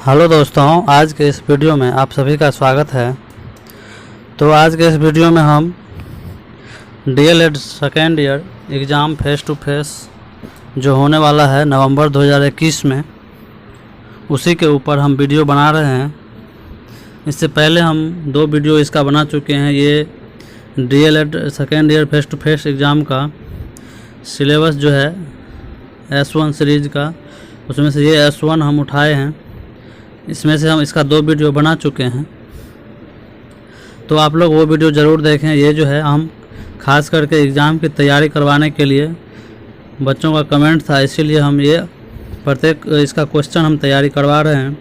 Hello दोस्तों, आज के इस वीडियो में आप सभी का स्वागत है। तो आज के इस वीडियो में हम DElEd second year exam face to face जो होने वाला है नवंबर 2021 में, उसी के ऊपर हम वीडियो बना रहे हैं। इससे पहले हम 2 वीडियो इसका बना चुके हैं। ये DElEd second year face to face exam का सिलेबस जो है S1 सीरीज़ का, उसमें से ये S1 हम उठाए हैं। इसमें से हम इसका 2 वीडियो बना चुके हैं, तो आप लोग वो वीडियो ज़रूर देखें। ये जो है हम खास करके एग्ज़ाम की तैयारी करवाने के लिए बच्चों का कमेंट था, इसीलिए हम ये प्रत्येक इसका क्वेश्चन हम तैयारी करवा रहे हैं।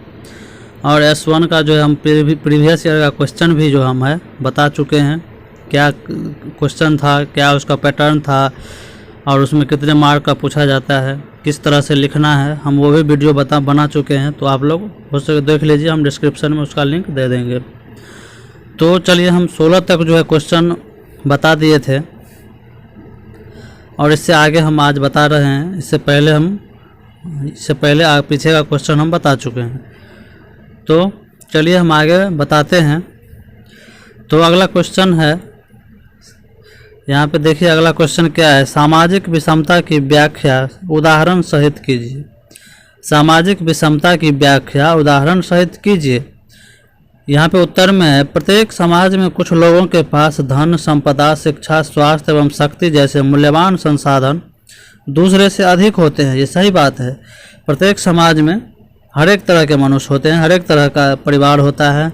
और S1 का जो है हम प्रीवियस ईयर का क्वेश्चन भी जो हम है बता चुके हैं, क्या क्वेश्चन था, क्या उसका पैटर्न था और उसमें कितने मार्क का पूछा जाता है, किस तरह से लिखना है, हम वो भी वीडियो बना चुके हैं। तो आप लोग हो सके देख लीजिए, हम डिस्क्रिप्शन में उसका लिंक दे देंगे। तो चलिए, हम 16 तक जो है क्वेश्चन बता दिए थे और इससे आगे हम आज बता रहे हैं। इससे पहले पीछे का क्वेश्चन हम बता चुके हैं। तो चलिए हम आगे बताते हैं। तो अगला क्वेश्चन है, यहाँ पे देखिए अगला क्वेश्चन क्या है। सामाजिक विषमता की व्याख्या उदाहरण सहित कीजिए। सामाजिक विषमता की व्याख्या उदाहरण सहित कीजिए। यहाँ पे उत्तर में है, प्रत्येक समाज में कुछ लोगों के पास धन, संपदा, शिक्षा, स्वास्थ्य एवं शक्ति जैसे मूल्यवान संसाधन दूसरे से अधिक होते हैं। ये सही बात है। प्रत्येक समाज में हर एक तरह के मनुष्य होते हैं, हर एक तरह का परिवार होता है।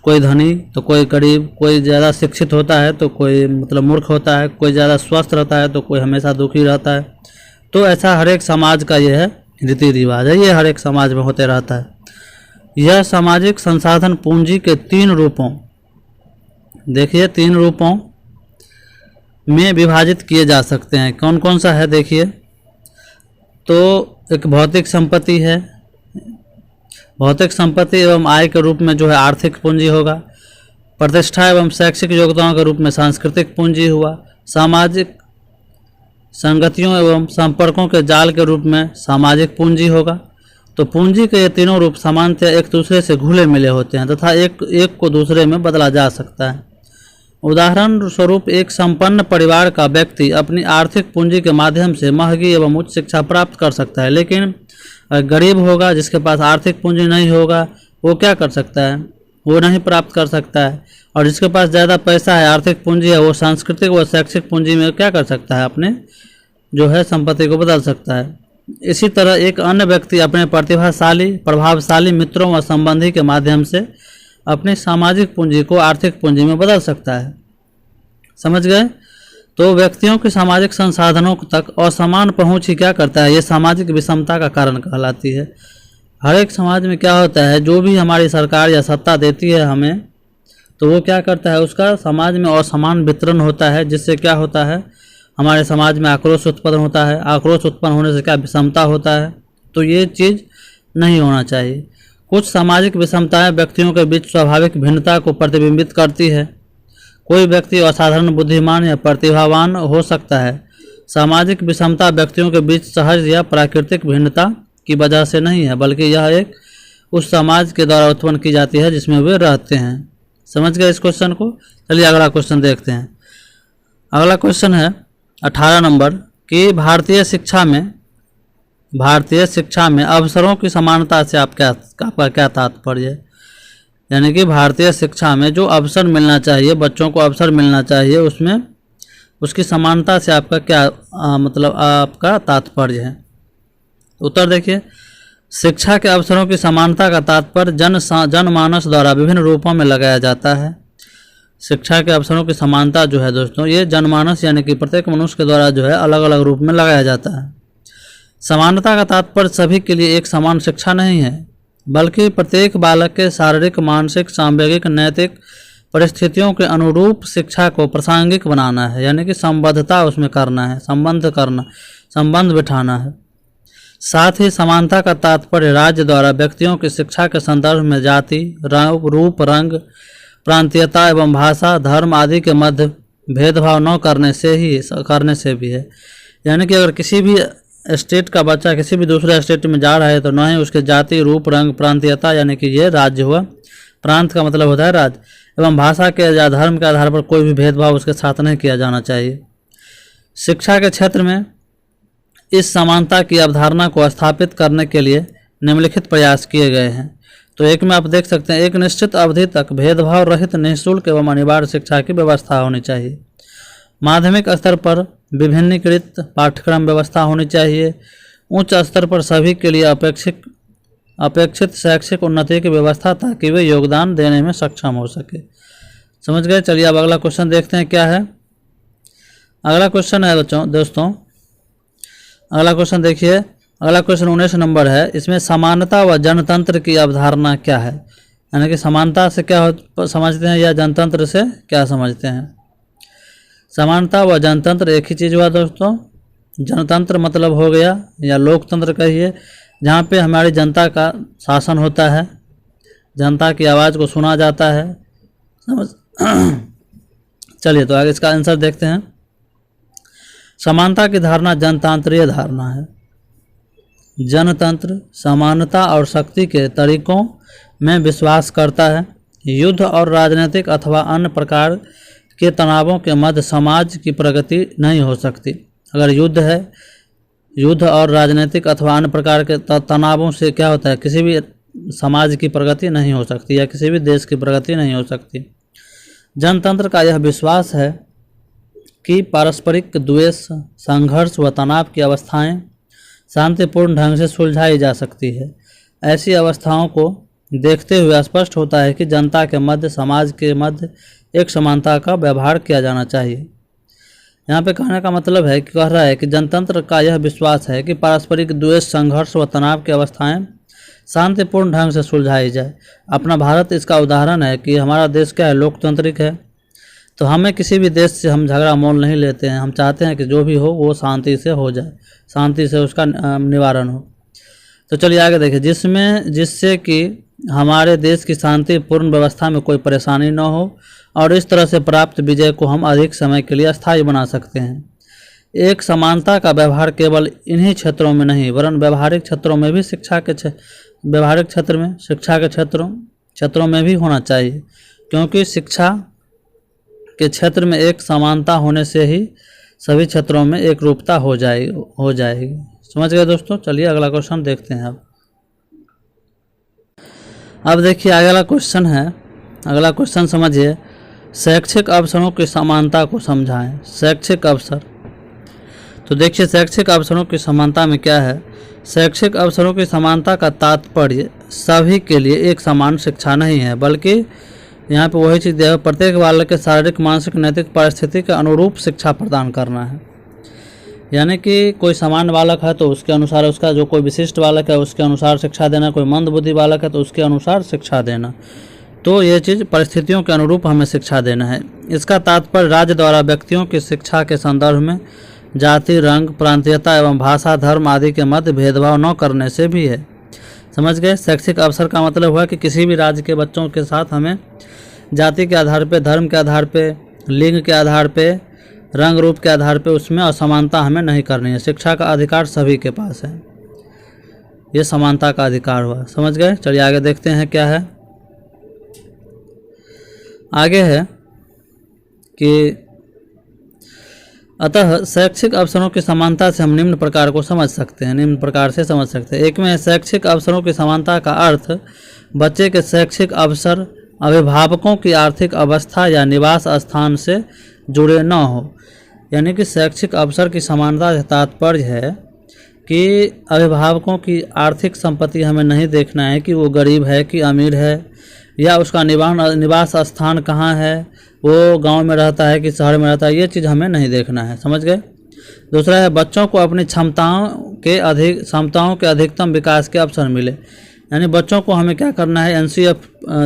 कोई धनी तो कोई गरीब, कोई ज़्यादा शिक्षित होता है तो कोई मूर्ख होता है, कोई ज़्यादा स्वस्थ रहता है तो कोई हमेशा दुखी रहता है। तो ऐसा हर एक समाज का ये है रीति रिवाज है, ये हर एक समाज में होते रहता है। यह सामाजिक संसाधन पूंजी के 3 रूपों, देखिए 3 रूपों में विभाजित किए जा सकते हैं। कौन कौन सा है देखिए। तो एक भौतिक संपत्ति है, भौतिक संपत्ति एवं आय के रूप में जो है आर्थिक पूंजी होगा। प्रतिष्ठा एवं शैक्षिक योग्यताओं के रूप में सांस्कृतिक पूंजी हुआ। सामाजिक संगतियों एवं संपर्कों के जाल के रूप में सामाजिक पूंजी होगा। तो पूंजी के ये तीनों रूप सामान्यतः एक दूसरे से घुले मिले होते हैं तथा एक को दूसरे में बदला जा सकता है। उदाहरण स्वरूप, एक संपन्न परिवार का व्यक्ति अपनी आर्थिक पूंजी के माध्यम से महंगी एवं उच्च शिक्षा प्राप्त कर सकता है, लेकिन गरीब होगा जिसके पास आर्थिक पूंजी नहीं होगा, वो क्या कर सकता है, वो नहीं प्राप्त कर सकता है। और जिसके पास ज़्यादा पैसा है, आर्थिक पूंजी है, वो सांस्कृतिक व शैक्षिक पूंजी में क्या कर सकता है, अपने जो है संपत्ति को बदल सकता है। इसी तरह एक अन्य व्यक्ति अपने प्रतिभाशाली प्रभावशाली मित्रों व संबंधी के माध्यम से अपनी सामाजिक पूंजी को आर्थिक पूंजी में बदल सकता है। समझ गए। तो व्यक्तियों के सामाजिक संसाधनों तक असमान पहुंच ही क्या करता है, ये सामाजिक विषमता का कारण कहलाती है। हर एक समाज में क्या होता है, जो भी हमारी सरकार या सत्ता देती है हमें, तो वो क्या करता है, उसका समाज में असमान वितरण होता है, जिससे क्या होता है, हमारे समाज में आक्रोश उत्पन्न होता है। आक्रोश उत्पन्न होने से क्या विषमता होता है। तो ये चीज़ नहीं होना चाहिए। कुछ सामाजिक विषमताएँ व्यक्तियों के बीच स्वाभाविक भिन्नता को प्रतिबिंबित करती है। कोई व्यक्ति असाधारण बुद्धिमान या प्रतिभावान हो सकता है। सामाजिक विषमता व्यक्तियों के बीच सहज या प्राकृतिक भिन्नता की वजह से नहीं है, बल्कि यह एक उस समाज के द्वारा उत्पन्न की जाती है जिसमें वे रहते हैं। समझ गए इस क्वेश्चन को। चलिए अगला क्वेश्चन देखते हैं। अगला क्वेश्चन है 18 नंबर कि भारतीय शिक्षा में अवसरों की समानता से आपका क्या तात्पर्य है। यानी कि भारतीय शिक्षा में जो अवसर मिलना चाहिए, बच्चों को अवसर मिलना चाहिए, उसमें उसकी समानता से आपका क्या आपका तात्पर्य है। उत्तर देखिए, शिक्षा के अवसरों की समानता का तात्पर्य जनमानस द्वारा विभिन्न रूपों में लगाया जाता है। शिक्षा के अवसरों की समानता जो है दोस्तों, ये जनमानस यानी कि प्रत्येक मनुष्य के द्वारा जो है अलग अलग रूप में लगाया जाता है। समानता का तात्पर्य सभी के लिए एक समान शिक्षा नहीं है, बल्कि प्रत्येक बालक के शारीरिक, मानसिक, सांवेगिक, नैतिक परिस्थितियों के अनुरूप शिक्षा को प्रासंगिक बनाना है। यानी कि संबद्धता उसमें करना है, संबंध बिठाना है। साथ ही समानता का तात्पर्य राज्य द्वारा व्यक्तियों की शिक्षा के संदर्भ में जाति, रूप, रंग, प्रांतीयता एवं भाषा, धर्म आदि के मध्य भेदभाव न करने से भी है। यानी कि अगर किसी भी स्टेट का बच्चा किसी भी दूसरे स्टेट में जा रहा है तो न ही उसके जाति, रूप, रंग, प्रांतीयता यानी कि ये राज्य हुआ, प्रांत का मतलब होता है राज्य, एवं भाषा के या धर्म के आधार पर कोई भी भेदभाव उसके साथ नहीं किया जाना चाहिए। शिक्षा के क्षेत्र में इस समानता की अवधारणा को स्थापित करने के लिए निम्नलिखित प्रयास किए गए हैं। तो एक में आप देख सकते हैं, एक निश्चित अवधि तक भेदभाव रहित निःशुल्क एवं अनिवार्य शिक्षा की व्यवस्था होनी चाहिए। माध्यमिक स्तर पर विभिन्नीकृत पाठ्यक्रम व्यवस्था होनी चाहिए। उच्च स्तर पर सभी के लिए अपेक्षित शैक्षिक उन्नति की व्यवस्था, ताकि वे योगदान देने में सक्षम हो सके। समझ गए? चलिए अब अगला क्वेश्चन देखते हैं क्या है। अगला क्वेश्चन है दोस्तों, अगला क्वेश्चन देखिए, अगला क्वेश्चन 19 नंबर है। इसमें समानता व जनतंत्र की अवधारणा क्या है, यानी कि समानता से क्या समझते हैं या जनतंत्र से क्या समझते हैं। समानता व जनतंत्र एक ही चीज़ हुआ दोस्तों। जनतंत्र मतलब हो गया या लोकतंत्र कहिए, जहाँ पे हमारी जनता का शासन होता है, जनता की आवाज़ को सुना जाता है। समझ चलिए तो आगे इसका आंसर देखते हैं। समानता की धारणा जनतांत्रीय धारणा है। जनतंत्र समानता और शक्ति के तरीकों में विश्वास करता है। युद्ध और राजनीतिक अथवा अन्य प्रकार के तनावों के मध्य समाज की प्रगति नहीं हो सकती। अगर युद्ध है, युद्ध और राजनीतिक अथवा अन्य प्रकार के तनावों से क्या होता है, किसी भी समाज की प्रगति नहीं हो सकती या किसी भी देश की प्रगति नहीं हो सकती। जनतंत्र का यह विश्वास है कि पारस्परिक द्वेष, संघर्ष व तनाव की अवस्थाएं शांतिपूर्ण ढंग से सुलझाई जा सकती है। ऐसी अवस्थाओं को देखते हुए स्पष्ट होता है कि जनता के मध्य, समाज के मध्य एक समानता का व्यवहार किया जाना चाहिए। यहाँ पे कहने का मतलब है कि कह रहा है कि जनतंत्र का यह विश्वास है कि पारस्परिक द्वेष, संघर्ष व तनाव की अवस्थाएं शांतिपूर्ण ढंग से सुलझाई जाए। अपना भारत इसका उदाहरण है कि हमारा देश क्या है, लोकतांत्रिक है। तो हमें किसी भी देश से हम झगड़ा मोल नहीं लेते हैं। हम चाहते हैं कि जो भी हो वो शांति से हो जाए, शांति से उसका निवारण हो। तो चलिए आगे देखिए, जिससे कि हमारे देश की शांतिपूर्ण व्यवस्था में कोई परेशानी न हो और इस तरह से प्राप्त विजय को हम अधिक समय के लिए स्थायी बना सकते हैं। एक समानता का व्यवहार केवल इन्हीं क्षेत्रों में नहीं वरन व्यवहारिक क्षेत्रों में भी शिक्षा के क्षेत्रों में भी होना चाहिए, क्योंकि शिक्षा के क्षेत्र में एक समानता होने से ही सभी क्षेत्रों में एक रूपता हो जाएगी। समझ गए दोस्तों? चलिए अगला क्वेश्चन देखते हैं। अब देखिए अगला क्वेश्चन है, अगला क्वेश्चन समझिए, शैक्षिक अवसरों की समानता को समझाएं। शैक्षिक अवसर, तो देखिए शैक्षिक अवसरों की समानता में क्या है। शैक्षिक अवसरों की समानता का तात्पर्य सभी के लिए एक समान शिक्षा नहीं है, बल्कि यहाँ पे वही चीज़ है, प्रत्येक बालक के शारीरिक, मानसिक, नैतिक परिस्थिति के अनुरूप शिक्षा प्रदान करना है। यानी कि कोई सामान्य बालक है तो उसके अनुसार उसका, जो कोई विशिष्ट बालक है उसके अनुसार शिक्षा देना, कोई मंद बुद्धि बालक है तो उसके अनुसार शिक्षा देना। तो ये चीज़ परिस्थितियों के अनुरूप हमें शिक्षा देना है। इसका तात्पर्य राज्य द्वारा व्यक्तियों की शिक्षा के संदर्भ में जाति, रंग, प्रांतीयता एवं भाषा, धर्म आदि के मध्य भेदभाव न करने से भी है। समझ गए? शैक्षिक अवसर का मतलब हुआ कि किसी भी राज्य के बच्चों के साथ हमें जाति के आधार पे, धर्म के आधार पे, लिंग के आधार पे, रंग रूप के आधार पे उसमें असमानता हमें नहीं करनी है। शिक्षा का अधिकार सभी के पास है, ये समानता का अधिकार हुआ। समझ गए? चलिए आगे देखते हैं क्या है। आगे है कि अतः शैक्षिक अवसरों की समानता से हम निम्न प्रकार को समझ सकते हैं, निम्न प्रकार से समझ सकते हैं। एक में शैक्षिक अवसरों की समानता का अर्थ बच्चे के शैक्षिक अवसर अभिभावकों की आर्थिक अवस्था या निवास स्थान से जुड़े न हो। यानी कि शैक्षिक अवसर की समानता से तात्पर्य है कि अभिभावकों की आर्थिक संपत्ति हमें नहीं देखना है कि वो गरीब है कि अमीर है, या उसका निवास स्थान कहाँ है, वो गांव में रहता है कि शहर में रहता है, ये चीज़ हमें नहीं देखना है। समझ गए? दूसरा है बच्चों को अपनी क्षमताओं के अधिकतम विकास के अवसर मिले। यानी बच्चों को हमें क्या करना है, NCF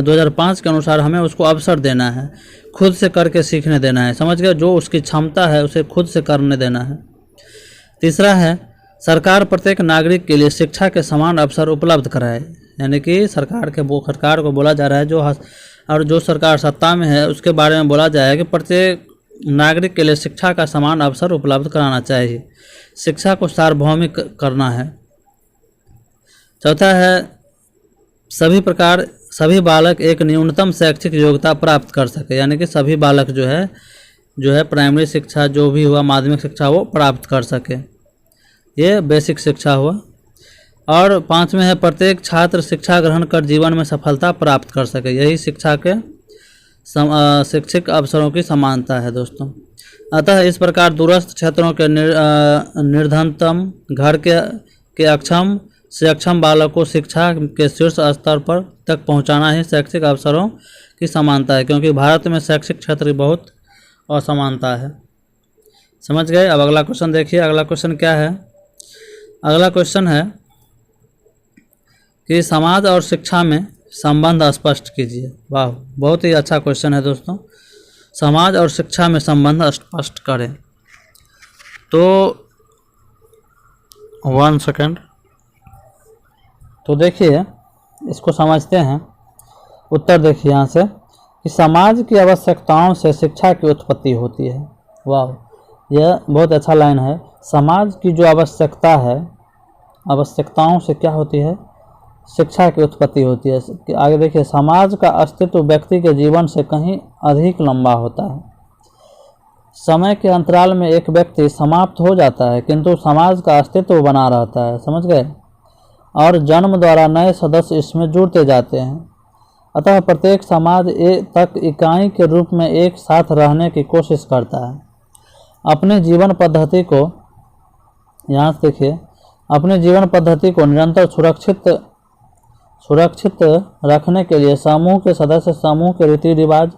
2005 के अनुसार हमें उसको अवसर देना है, खुद से करके सीखने देना है। समझ गए? जो उसकी क्षमता है उसे खुद से करने देना है। तीसरा है सरकार प्रत्येक नागरिक के लिए शिक्षा के समान अवसर उपलब्ध कराए। यानी कि सरकार को बोला जा रहा है, जो सरकार सत्ता में है उसके बारे में बोला जाए कि प्रत्येक नागरिक के लिए शिक्षा का समान अवसर उपलब्ध कराना चाहिए। शिक्षा को सार्वभौमिक करना है। चौथा है सभी बालक एक न्यूनतम शैक्षिक योग्यता प्राप्त कर सके, यानी कि सभी बालक जो है प्राइमरी शिक्षा जो भी हुआ, माध्यमिक शिक्षा वो प्राप्त कर सके, ये बेसिक शिक्षा हुआ। और 5वें है प्रत्येक छात्र शिक्षा ग्रहण कर जीवन में सफलता प्राप्त कर सके, यही शिक्षा के शैक्षिक अवसरों की समानता है दोस्तों। अतः इस प्रकार दूरस्थ क्षेत्रों के निर्धनतम घर के अक्षम से अक्षम बालक को शिक्षा के शीर्ष स्तर पर तक पहुंचाना ही शैक्षिक अवसरों की समानता है, क्योंकि भारत में शैक्षिक क्षेत्र की बहुत असमानता है। समझ गए। अब अगला क्वेश्चन देखिए। अगला क्वेश्चन क्या है? अगला क्वेश्चन है कि समाज और शिक्षा में संबंध स्पष्ट कीजिए। वाह, बहुत ही अच्छा क्वेश्चन है दोस्तों। समाज और शिक्षा में संबंध स्पष्ट करें। तो 1 सेकेंड, तो देखिए इसको समझते हैं। उत्तर देखिए यहाँ से कि समाज की आवश्यकताओं से शिक्षा की उत्पत्ति होती है। वाह, यह बहुत अच्छा लाइन है। समाज की जो आवश्यकता है, आवश्यकताओं से क्या होती है? शिक्षा की उत्पत्ति होती है। आगे देखिए, समाज का अस्तित्व व्यक्ति के जीवन से कहीं अधिक लंबा होता है। समय के अंतराल में एक व्यक्ति समाप्त हो जाता है, किंतु समाज का अस्तित्व बना रहता है। समझ गए। और जन्म द्वारा नए सदस्य इसमें जुड़ते जाते हैं। अतः प्रत्येक समाज तक इकाई के रूप में एक साथ रहने की कोशिश करता है। अपने जीवन पद्धति को, यहाँ से देखिए, अपने जीवन पद्धति को निरंतर सुरक्षित रखने के लिए समूह के सदस्य समूह के रीति रिवाज,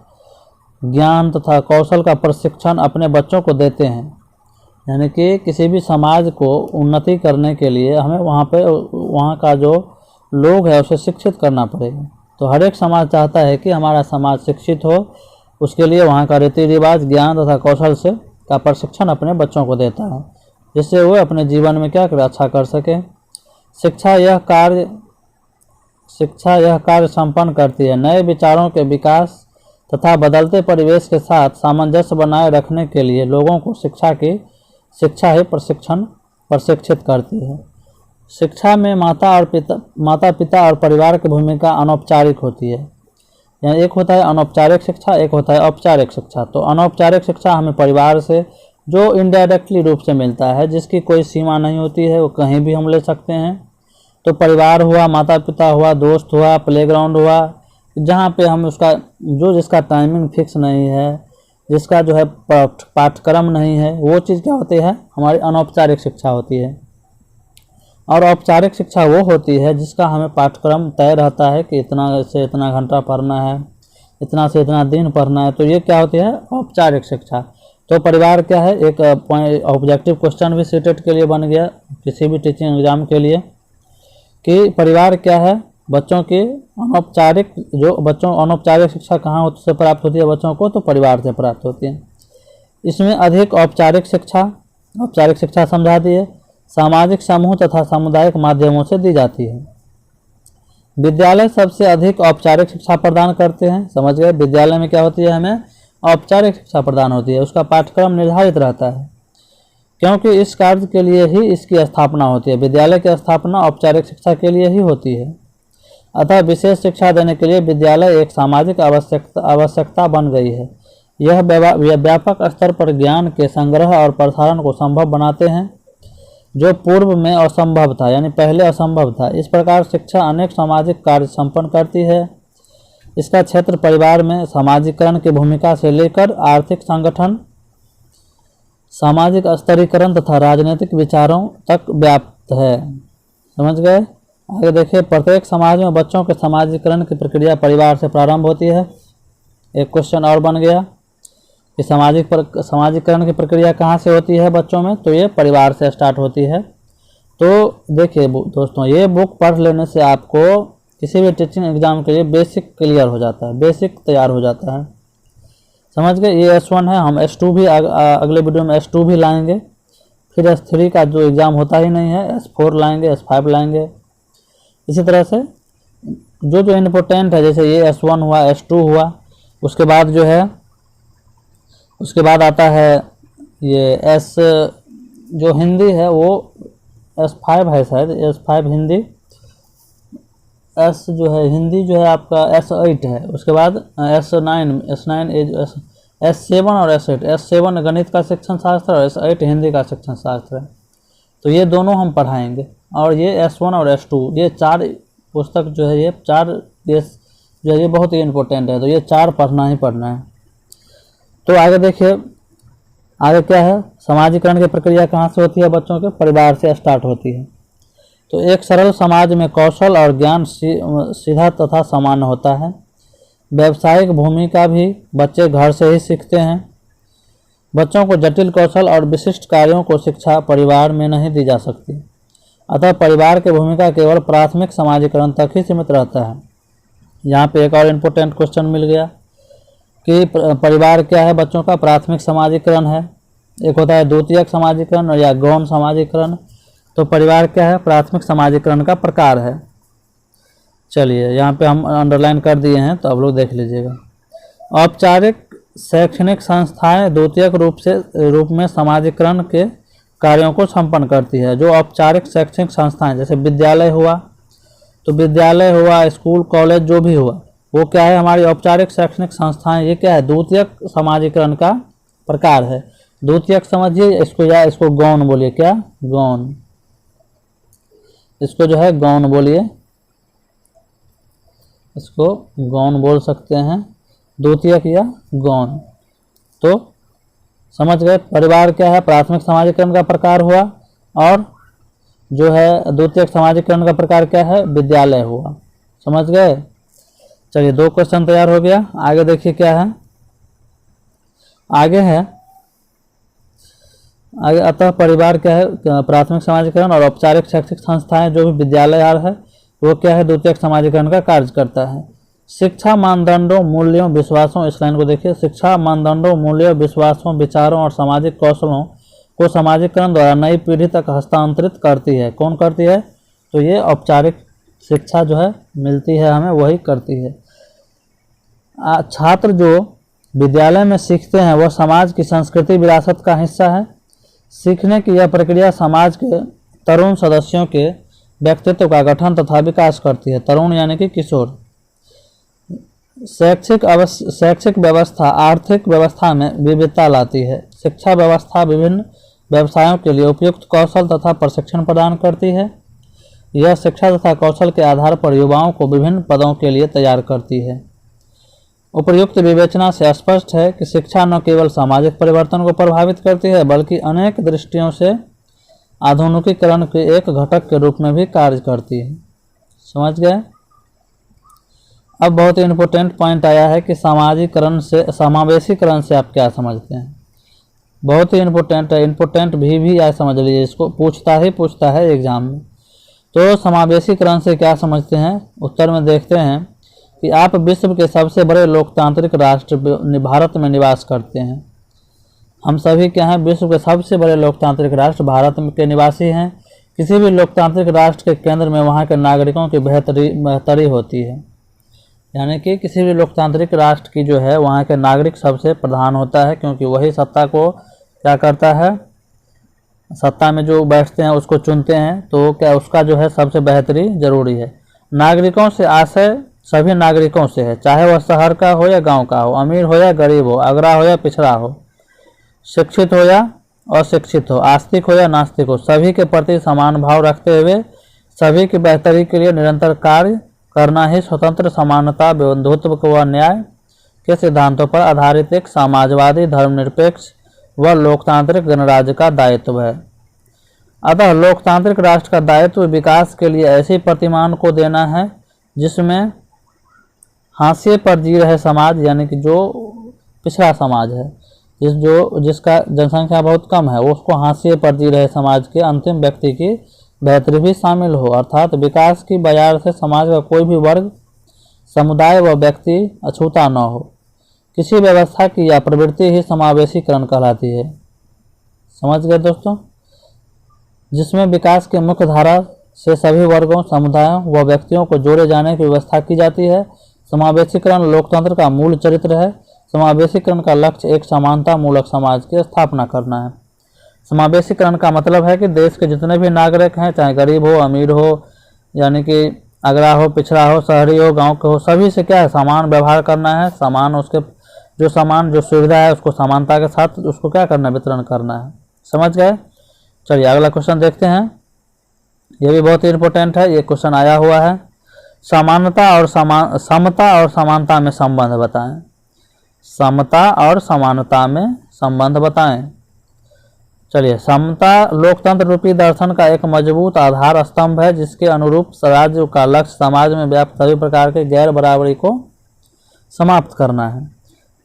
ज्ञान तथा कौशल का प्रशिक्षण अपने बच्चों को देते हैं। यानी कि किसी भी समाज को उन्नति करने के लिए हमें वहाँ का जो लोग है उसे शिक्षित करना पड़ेगा। तो हर एक समाज चाहता है कि हमारा समाज शिक्षित हो, उसके लिए वहाँ का रीति रिवाज, ज्ञान तथा कौशल का प्रशिक्षण अपने बच्चों को देता है, जिससे वो अपने जीवन में क्या करे, अच्छा कर सके। शिक्षा यह कार्य संपन्न करती है। नए विचारों के विकास तथा बदलते परिवेश के साथ सामंजस्य बनाए रखने के लिए लोगों को शिक्षा ही प्रशिक्षित करती है। शिक्षा में माता पिता और परिवार की भूमिका अनौपचारिक होती है। यानी एक होता है अनौपचारिक शिक्षा, एक होता है औपचारिक शिक्षा। तो अनौपचारिक शिक्षा हमें परिवार से जो इनडायरेक्टली रूप से मिलता है, जिसकी कोई सीमा नहीं होती है, वो कहीं भी हम ले सकते हैं। तो परिवार हुआ, माता पिता हुआ, दोस्त हुआ, प्लेग्राउंड हुआ, जहाँ पे हम जिसका टाइमिंग फिक्स नहीं है, जिसका जो है पाठ्यक्रम नहीं है, वो चीज़ क्या होती है? हमारी अनौपचारिक शिक्षा होती है। और औपचारिक शिक्षा वो होती है जिसका हमें पाठ्यक्रम तय रहता है कि इतना से इतना घंटा पढ़ना है, इतना से इतना दिन पढ़ना है। तो ये क्या होती है? औपचारिक शिक्षा। तो परिवार क्या है? एक ऑब्जेक्टिव क्वेश्चन भी सीटेट के लिए बन गया, किसी भी टीचिंग एग्जाम के लिए, कि परिवार क्या है? बच्चों की अनौपचारिक शिक्षा कहाँ से प्राप्त होती है बच्चों को? तो परिवार से प्राप्त होती है। इसमें अधिक औपचारिक शिक्षा समझा दी है, सामाजिक समूह तथा सामुदायिक माध्यमों से दी जाती है। विद्यालय सबसे अधिक औपचारिक शिक्षा प्रदान करते हैं। समझ गए। विद्यालय में क्या होती है? हमें औपचारिक शिक्षा प्रदान होती है, उसका पाठ्यक्रम निर्धारित रहता है, क्योंकि इस कार्य के लिए ही इसकी स्थापना होती है। विद्यालय की स्थापना औपचारिक शिक्षा के लिए ही होती है। अतः विशेष शिक्षा देने के लिए विद्यालय एक सामाजिक आवश्यकता बन गई है। यह व्यापक स्तर पर ज्ञान के संग्रह और प्रसारण को संभव बनाते हैं, जो पूर्व में असंभव था, यानी पहले असंभव था। इस प्रकार शिक्षा अनेक सामाजिक कार्य संपन्न करती है। इसका क्षेत्र परिवार में सामाजिकरण की भूमिका से लेकर आर्थिक संगठन, सामाजिक स्तरीकरण तथा राजनीतिक विचारों तक व्याप्त है। समझ गए। आगे देखिए, प्रत्येक समाज में बच्चों के समाजीकरण की प्रक्रिया परिवार से प्रारंभ होती है। एक क्वेश्चन और बन गया कि समाजीकरण की प्रक्रिया कहाँ से होती है बच्चों में? तो ये परिवार से स्टार्ट होती है। तो देखिए दोस्तों, ये बुक पढ़ लेने से आपको किसी भी टीचिंग एग्जाम के लिए बेसिक क्लियर हो जाता है, बेसिक तैयार हो जाता है। समझ गए। ये S1 है, हम S2 भी अगले वीडियो में S2 भी लाएंगे। फिर S3 का जो एग्ज़ाम होता ही नहीं है, S4 लाएंगे, S5 लाएंगे। इसी तरह से जो इम्पोर्टेंट है, जैसे ये S1 हुआ, S2 हुआ, उसके बाद जो है उसके बाद आता है ये एस, जो हिंदी है वो S5 है शायद, S5 हिंदी, एस जो है हिंदी जो है आपका S8 है। उसके बाद S7 और S8, S7 गणित का शिक्षण शास्त्र और S8 हिंदी का शिक्षण शास्त्र है। तो ये दोनों हम पढ़ाएंगे। और ये S1 और S2, ये 4 पुस्तक जो है, ये 4 देश जो है ये बहुत ही इम्पोर्टेंट है, तो ये 4 पढ़ना ही पढ़ना है। तो आगे देखिए, आगे क्या है, समाजीकरण की प्रक्रिया कहाँ से होती है बच्चों के, परिवार से स्टार्ट होती है। तो एक सरल समाज में कौशल और ज्ञान सीधा तथा समान होता है। व्यावसायिक भूमिका भी बच्चे घर से ही सीखते हैं। बच्चों को जटिल कौशल और विशिष्ट कार्यों को शिक्षा परिवार में नहीं दी जा सकती, अतः परिवार की भूमिका केवल प्राथमिक समाजीकरण तक ही सीमित रहता है। यहाँ पे एक और इम्पोर्टेंट क्वेश्चन मिल गया कि परिवार क्या है बच्चों का, प्राथमिक समाजीकरण है, एक होता है द्वितीयक समाजीकरण या गौण समाजीकरण। तो परिवार क्या है, प्राथमिक समाजीकरण का प्रकार है। चलिए यहाँ पे हम अंडरलाइन कर दिए हैं, तो आप लोग देख लीजिएगा। औपचारिक शैक्षणिक संस्थाएं द्वितीयक रूप में समाजीकरण के कार्यों को संपन्न करती है। जो औपचारिक शैक्षणिक संस्थाएं जैसे विद्यालय हुआ, तो विद्यालय हुआ, स्कूल कॉलेज जो भी हुआ, वो क्या है, हमारी औपचारिक शैक्षणिक संस्थाएं, ये क्या है, द्वितीयक समाजीकरण का प्रकार है। द्वितीयक समझिए इसको, या इसको गौण बोलिए, क्या गौण, इसको जो है गौण बोलिए, इसको गौण बोल सकते हैं, द्वितीयक या गौण। तो समझ गए, परिवार क्या है, प्राथमिक समाजीकरण का प्रकार हुआ, और जो है द्वितीयक समाजीकरण का प्रकार क्या है, विद्यालय हुआ। समझ गए। चलिए 2 क्वेश्चन तैयार हो गया। आगे देखिए क्या है, आगे है, आगे अतः परिवार क्या है, प्राथमिक समाजीकरण, और औपचारिक शैक्षिक संस्थाएं जो भी विद्यालय है वो क्या है, द्वितीयक समाजीकरण का कार्य करता है। शिक्षा मानदंडों, मूल्यों, विश्वासों, इस लाइन को देखिए, शिक्षा मानदंडों, मूल्यों, विश्वासों, विचारों और सामाजिक कौशलों को समाजीकरण द्वारा नई पीढ़ी तक हस्तांतरित करती है। कौन करती है, तो ये औपचारिक शिक्षा जो है मिलती है हमें, वही करती है। छात्र जो विद्यालय में सीखते हैं वह समाज की संस्कृति विरासत का हिस्सा है। सीखने की यह प्रक्रिया समाज के तरुण सदस्यों के व्यक्तित्व का गठन तथा विकास करती है। तरुण यानी कि किशोर। शैक्षिक व्यवस्था आर्थिक व्यवस्था में विविधता लाती है। शिक्षा व्यवस्था विभिन्न व्यवसायों के लिए उपयुक्त कौशल तथा प्रशिक्षण प्रदान करती है। यह शिक्षा तथा कौशल के आधार पर युवाओं को विभिन्न पदों के लिए तैयार करती है। उपर्युक्त विवेचना से स्पष्ट है कि शिक्षा न केवल सामाजिक परिवर्तन को प्रभावित करती है, बल्कि अनेक दृष्टियों से आधुनिकीकरण के एक घटक के रूप में भी कार्य करती है। समझ गए। अब बहुत ही इम्पोर्टेंट पॉइंट आया है कि समाजीकरण से, समावेशीकरण से आप क्या समझते हैं। बहुत ही इम्पोर्टेंट है, इम्पोर्टेंट भी आया, समझ लीजिए, इसको पूछता है एग्जाम में। तो समावेशीकरण से क्या समझते हैं, उत्तर में देखते हैं कि आप विश्व के सबसे बड़े लोकतांत्रिक राष्ट्र भारत में निवास करते हैं। हम सभी क्या हैं, विश्व के सबसे बड़े लोकतांत्रिक राष्ट्र भारत के निवासी हैं। किसी भी लोकतांत्रिक राष्ट्र के केंद्र में वहाँ के नागरिकों की बेहतरी होती है। यानी कि किसी भी लोकतांत्रिक राष्ट्र की जो है वहाँ के नागरिक सबसे प्रधान होता है, क्योंकि वही सत्ता को क्या करता है, सत्ता में जो बैठते हैं उसको चुनते हैं, तो क्या उसका जो है सबसे बेहतरी जरूरी है। नागरिकों से आशय सभी नागरिकों से है, चाहे वह शहर का हो या गांव का हो, अमीर हो या गरीब हो, अगरा हो या पिछड़ा हो, शिक्षित हो या अशिक्षित हो, आस्तिक हो या नास्तिक हो, सभी के प्रति समान भाव रखते हुए सभी की बेहतरी के लिए निरंतर कार्य करना ही स्वतंत्र, समानता, बंधुत्व व न्याय के सिद्धांतों पर आधारित एक समाजवादी, धर्मनिरपेक्ष व लोकतांत्रिक गणराज्य का दायित्व है। अतः लोकतांत्रिक राष्ट्र का दायित्व विकास के लिए ऐसी प्रतिमान को देना है जिसमें हाशिए पर जी रहे समाज, यानी कि जो पिछड़ा समाज है, जिसका जनसंख्या बहुत कम है, उसको हाशिए पर जी रहे समाज के अंतिम व्यक्ति की बेहतरी भी शामिल हो। अर्थात विकास की बाजार से समाज का कोई भी वर्ग, समुदाय व व्यक्ति अछूता न हो। किसी व्यवस्था की यह प्रवृत्ति ही समावेशीकरण कहलाती है। समझ गए दोस्तों। जिसमें विकास के मुख्य धारा से सभी वर्गों, समुदायों व व्यक्तियों को जोड़े जाने की व्यवस्था की जाती है। समावेशीकरण लोकतंत्र का मूल चरित्र है। समावेशीकरण का लक्ष्य एक समानता मूलक समाज की स्थापना करना है। समावेशीकरण का मतलब है कि देश के जितने भी नागरिक हैं, चाहे गरीब हो अमीर हो, यानी कि अगड़ा हो पिछड़ा हो, शहरी हो गांव के हो, सभी से क्या है समान व्यवहार करना है। समान उसके जो सुविधा है उसको समानता के साथ उसको क्या करना है, वितरण करना है। समझ गए। चलिए अगला क्वेश्चन देखते हैं, ये भी बहुत ही इंपॉर्टेंट है, ये क्वेश्चन आया हुआ है। समता और समानता में संबंध बताएं। समता और समानता में संबंध बताएं। चलिए, समता लोकतंत्र रूपी दर्शन का एक मजबूत आधार स्तंभ है, जिसके अनुरूप राज्य का लक्ष्य समाज में व्याप्त सभी प्रकार के गैर बराबरी को समाप्त करना है।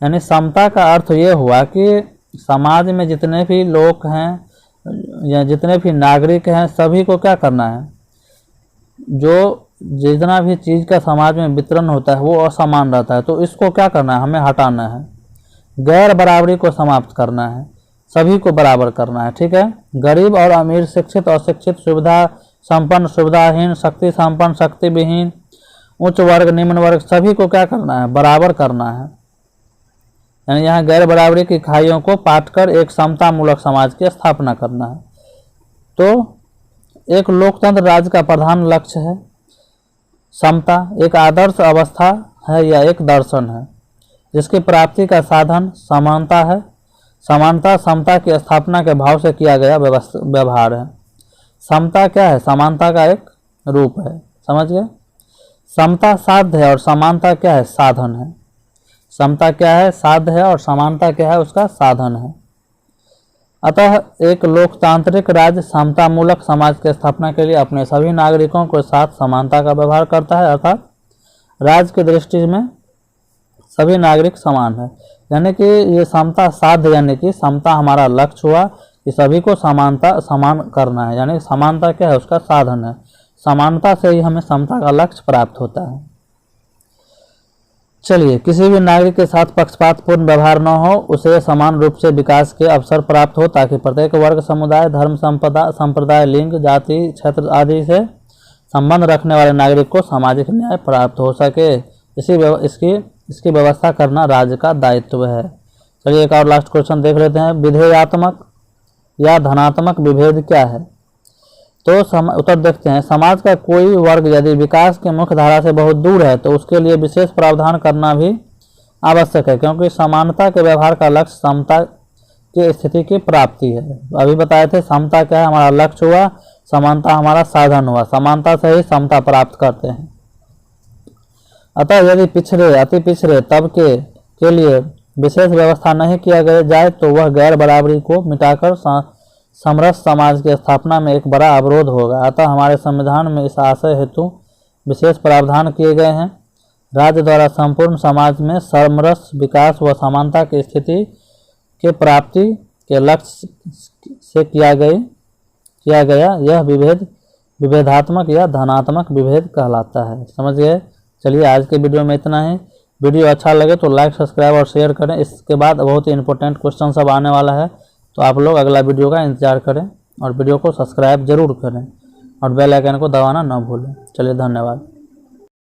यानी समता का अर्थ ये हुआ कि समाज में जितने भी लोग हैं या जितने भी नागरिक हैं, सभी को क्या करना है, जो जितना भी चीज़ का समाज में वितरण होता है वो असमान रहता है, तो इसको क्या करना है, हमें हटाना है। गैर बराबरी को समाप्त करना है, सभी को बराबर करना है। ठीक है। गरीब और अमीर, शिक्षित और शिक्षित, सुविधा संपन्न सुविधाहीन, शक्ति संपन्न शक्ति विहीन, उच्च वर्ग निम्न वर्ग, सभी को क्या करना है, बराबर करना है। यानी यहाँ गैर बराबरी की खाइयों को पाटकर एक समता मूलक समाज की स्थापना करना है। तो एक लोकतंत्र राज्य का प्रधान लक्ष्य है। समता एक आदर्श अवस्था है या एक दर्शन है, जिसकी प्राप्ति का साधन समानता है। समानता समता की स्थापना के भाव से किया गया व्यवहार है। समता क्या है, समानता का एक रूप है। समझ गए। समता साध्य है और समानता क्या है, साधन है। समता क्या है, साध्य है, और समानता क्या है, उसका साधन है। अतः एक लोकतांत्रिक राज्य समता मूलक समाज की स्थापना के लिए अपने सभी नागरिकों के साथ समानता का व्यवहार करता है, अर्थात राज्य की दृष्टि में सभी नागरिक समान है। यानी कि ये समता साध्य, यानी कि समता हमारा लक्ष्य हुआ कि सभी को समान करना है। यानी समानता क्या है, उसका साधन है। समानता से ही हमें समता का लक्ष्य प्राप्त होता है। चलिए, किसी भी नागरिक के साथ पक्षपातपूर्ण व्यवहार न हो, उसे समान रूप से विकास के अवसर प्राप्त हो, ताकि प्रत्येक वर्ग, समुदाय, धर्म, संप्रदाय, लिंग, जाति, क्षेत्र आदि से संबंध रखने वाले नागरिक को सामाजिक न्याय प्राप्त हो सके। इसकी व्यवस्था करना राज्य का दायित्व है। चलिए एक और लास्ट क्वेश्चन देख लेते हैं। विधेयात्मक या धनात्मक विभेद क्या है? तो उत्तर देखते हैं। समाज का कोई वर्ग यदि विकास के मुख्य धारा से बहुत दूर है तो उसके लिए विशेष प्रावधान करना भी आवश्यक है, क्योंकि समानता के व्यवहार का लक्ष्य समता की स्थिति की प्राप्ति है। अभी बताए थे समता क्या है, हमारा लक्ष्य हुआ, समानता हमारा साधन हुआ। समानता से ही समता प्राप्त करते हैं। अतः यदि अति पिछड़े तबके के लिए विशेष व्यवस्था नहीं किया जाए तो वह गैर बराबरी को मिटाकर समरस समाज की स्थापना में एक बड़ा अवरोध होगा। अतः हमारे संविधान में इस आशय हेतु विशेष प्रावधान किए गए हैं। राज्य द्वारा संपूर्ण समाज में समरस विकास व समानता की स्थिति के प्राप्ति के लक्ष्य से किया गया यह विभेदात्मक या धनात्मक विभेद कहलाता है। समझ गए। चलिए आज के वीडियो में इतना ही। वीडियो अच्छा लगे तो लाइक, सब्सक्राइब और शेयर करें। इसके बाद बहुत ही इंपॉर्टेंट क्वेश्चन सब आने वाला है, तो आप लोग अगला वीडियो का इंतजार करें और वीडियो को सब्सक्राइब जरूर करें और बेल आइकन को दबाना न भूलें। चलिए धन्यवाद।